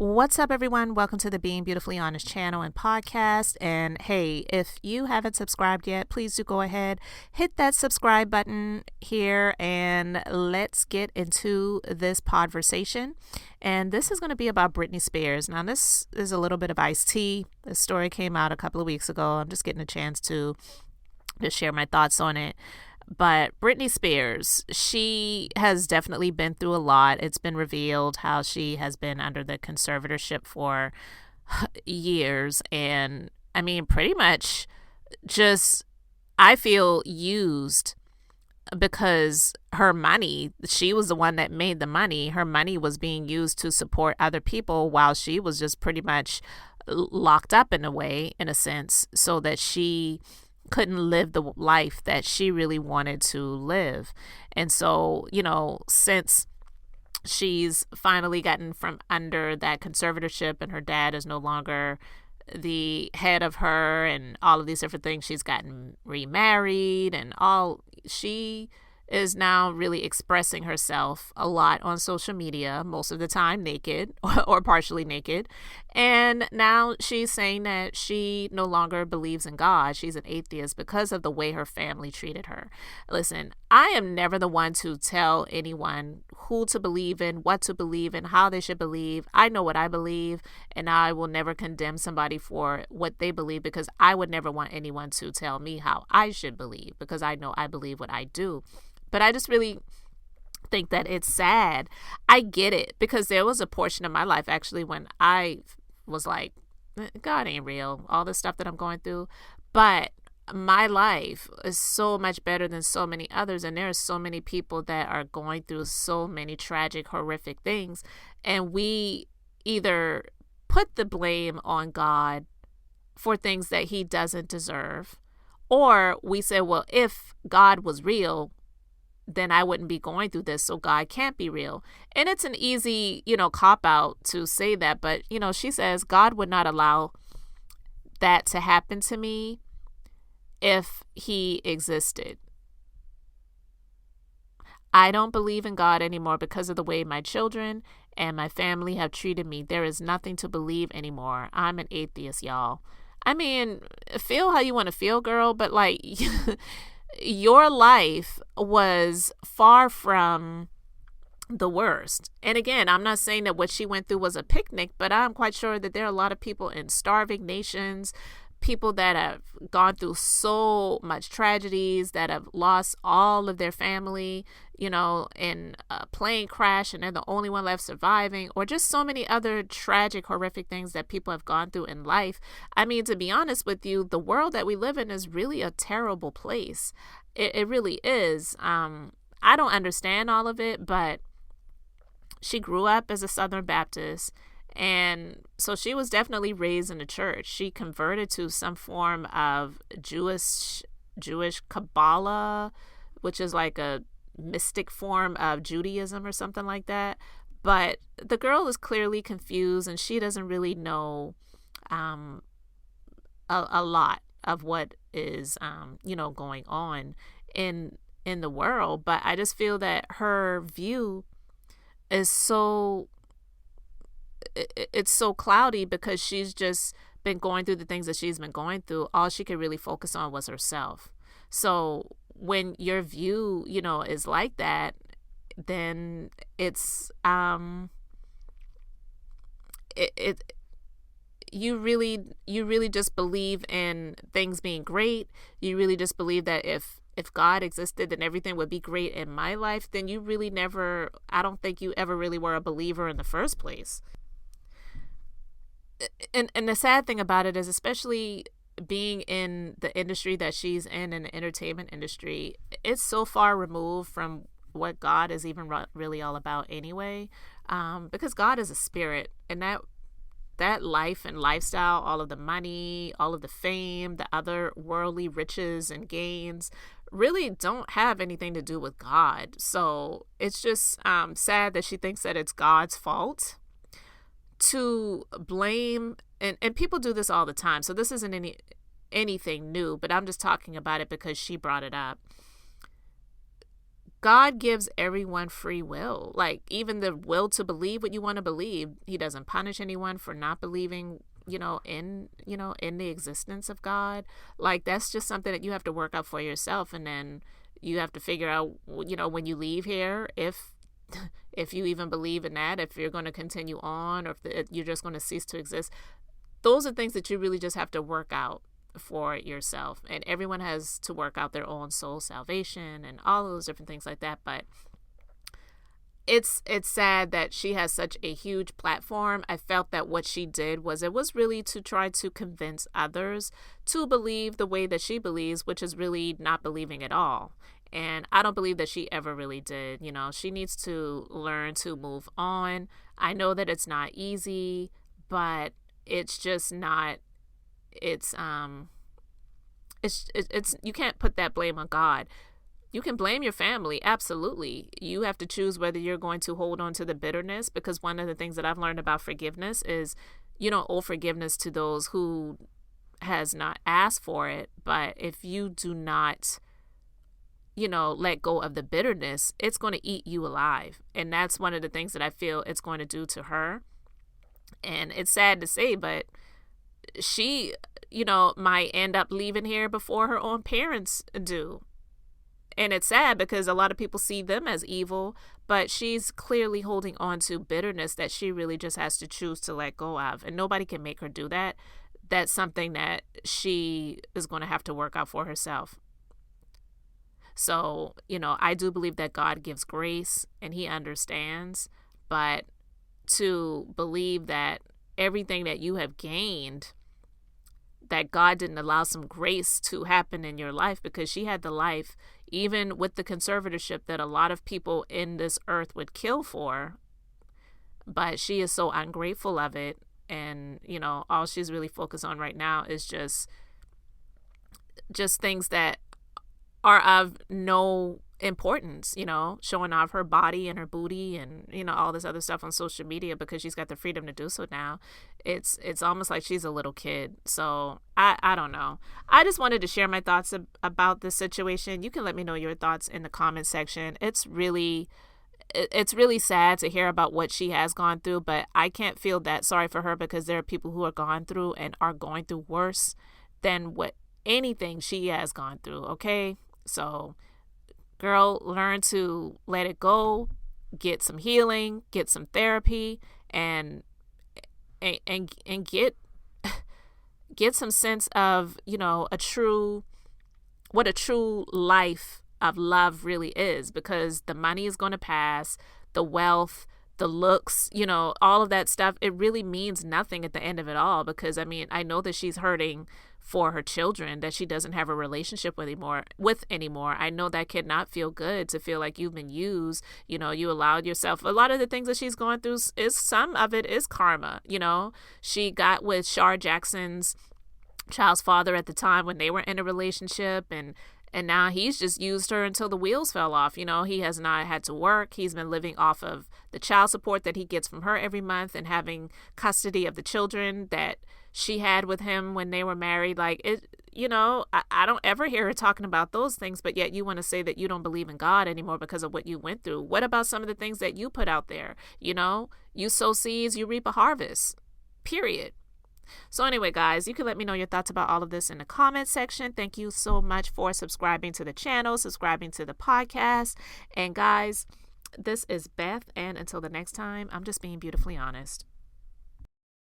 What's up, everyone? Welcome to the Being Beautifully Honest channel and podcast. And hey, if you haven't subscribed yet, please do go ahead, hit that subscribe button here, and let's get into this conversation. And this is going to be about Britney Spears. Now, this is a little bit of iced tea. The story came out a couple of weeks ago. I'm just getting a chance to share my thoughts on it. But Britney Spears, she has definitely been through a lot. It's been revealed how she has been under the conservatorship for years. And I mean, pretty much just, I feel, used because her money, she was the one that made the money. Her money was being used to support other people while she was just pretty much locked up in a way, in a sense, so that she couldn't live the life that she really wanted to live. And so, since she's finally gotten from under that conservatorship and her dad is no longer the head of her and all of these different things, she's gotten remarried and all. She is now really expressing herself a lot on social media, most of the time naked or partially naked. And now she's saying that she no longer believes in God. She's an atheist because of the way her family treated her. Listen, I am never the one to tell anyone who to believe in, what to believe in, how they should believe. I know what I believe, and I will never condemn somebody for what they believe, because I would never want anyone to tell me how I should believe, because I know I believe what I do. But I just really think that it's sad. I get it, because there was a portion of my life actually when I was like, God ain't real, all this stuff that I'm going through. But my life is so much better than so many others. And there are so many people that are going through so many tragic, horrific things. And we either put the blame on God for things that he doesn't deserve, or we say, well, if God was real, then I wouldn't be going through this, so God can't be real. And it's an easy, cop out to say that. But, she says God would not allow that to happen to me if he existed. I don't believe in God anymore because of the way my children and my family have treated me. There is nothing to believe anymore. I'm an atheist, y'all. I mean, feel how you want to feel, girl, but like your life was far from the worst. And again, I'm not saying that what she went through was a picnic, but I'm quite sure that there are a lot of people in starving nations, people that have gone through so much tragedies, that have lost all of their family, in a plane crash, and they're the only one left surviving, or just so many other tragic, horrific things that people have gone through in life. I mean, to be honest with you, the world that we live in is really a terrible place. It really is. I don't understand all of it, but she grew up as a Southern Baptist. And so she was definitely raised in the church. She converted to some form of Jewish Kabbalah, which is like a mystic form of Judaism or something like that. But the girl is clearly confused, and she doesn't really know a lot of what is going on in the world. But I just feel that her view is it's so cloudy, because she's just been going through the things that she's been going through. All she could really focus on was herself. So when your view, is like that, then it's you really just believe in things being great. You really just believe that if God existed, then everything would be great in my life. Then you really never, I don't think you ever really were a believer in the first place. And the sad thing about it is, especially being in the industry that she's in the entertainment industry, it's so far removed from what God is even really all about anyway, because God is a spirit, and that life and lifestyle, all of the money, all of the fame, the other worldly riches and gains really don't have anything to do with God. So it's just sad that she thinks that it's God's fault to blame, and people do this all the time. So this isn't anything new, but I'm just talking about it because she brought it up. God gives everyone free will, like even the will to believe what you want to believe. He doesn't punish anyone for not believing, in the existence of God. Like, that's just something that you have to work out for yourself. And then you have to figure out, when you leave here, if you even believe in that, if you're going to continue on, or if you're just going to cease to exist. Those are things that you really just have to work out for yourself. And everyone has to work out their own soul salvation and all those different things like that. But it's sad that she has such a huge platform. I felt that what she did was, it was really to try to convince others to believe the way that she believes, which is really not believing at all. And I don't believe that she ever really did. She needs to learn to move on. I know that it's not easy, but it's just not, it's you can't put that blame on God. You can blame your family, absolutely. You have to choose whether you're going to hold on to the bitterness, because one of the things that I've learned about forgiveness is you don't owe forgiveness to those who has not asked for it. But if you do not, let go of the bitterness, it's going to eat you alive. And that's one of the things that I feel it's going to do to her. And it's sad to say, but she, might end up leaving here before her own parents do. And it's sad because a lot of people see them as evil, but she's clearly holding on to bitterness that she really just has to choose to let go of. And nobody can make her do that. That's something that she is going to have to work out for herself. So, I do believe that God gives grace and he understands, but to believe that everything that you have gained, that God didn't allow some grace to happen in your life, because she had the life, even with the conservatorship, that a lot of people in this earth would kill for, but she is so ungrateful of it. And, all she's really focused on right now is just things that are of no importance, showing off her body and her booty and, all this other stuff on social media, because she's got the freedom to do so now. It's almost like she's a little kid. So I don't know. I just wanted to share my thoughts about this situation. You can let me know your thoughts in the comment section. It's really sad to hear about what she has gone through, but I can't feel that sorry for her, because there are people who are gone through and are going through worse than what anything she has gone through. Okay. So girl, learn to let it go, get some healing, get some therapy, and get some sense of, what a true life of love really is, because the money is going to pass, the wealth, the looks, all of that stuff, it really means nothing at the end of it all. Because I know that she's hurting for her children, that she doesn't have a relationship with anymore. I know that cannot feel good, to feel like you've been used. You allowed yourself, a lot of the things that she's going through is, some of it is karma. She got with Shar Jackson's child's father at the time when they were in a relationship, and now he's just used her until the wheels fell off. He has not had to work. He's been living off of the child support that he gets from her every month, and having custody of the children that she had with him when they were married. Like, it, I don't ever hear her talking about those things, but yet you want to say that you don't believe in God anymore because of what you went through. What about some of the things that you put out there? You sow seeds, you reap a harvest, period. So anyway, guys, you can let me know your thoughts about all of this in the comment section. Thank you so much for subscribing to the channel, subscribing to the podcast. And guys, this is Beth. And until the next time, I'm just being beautifully honest.